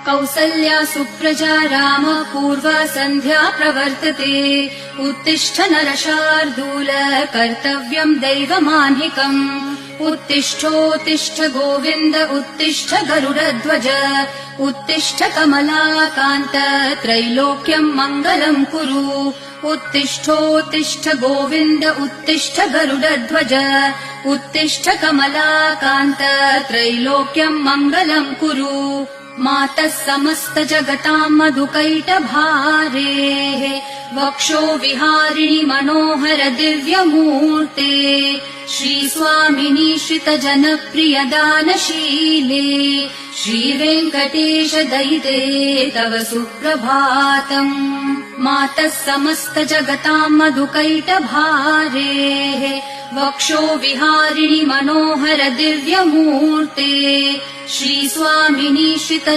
कौसल्या सुप्रजा राम पूर्वा सन्ध्या प्रवर्तते उत्तिष्ठ नरशार्दूल कर्तव्यम् दैवमान्हिकम् उत्तिष्ठोत्तिष्ठ गोविन्द उत्तिष्ठ गरुडध्वज उत्तिष्ठ कमलाकान्त त्रैलोक्यम् मङ्गलम् कुरु उत्तिष्ठोत्तिष्ठ गोविन्द उत्तिष्ठ गरुडध्वज उत्तिष्ठ कमलाकान्त त्रैलोक्यम् मङ्गलम् कुरु मातः समस्त जगताम् मधुकैटभारेः वक्षो विहारिणि मनोहर दिव्यमूर्ते श्रीस्वामिनि श्रित जनप्रिय दानशीले श्रीवेङ्कटेश दयिते तव सुप्रभातम् मातः समस्त जगताम् मधुकैटभारेः वक्षो विहारिणि मनोहर दिव्यमूर्ते श्रीस्वामिनि श्रित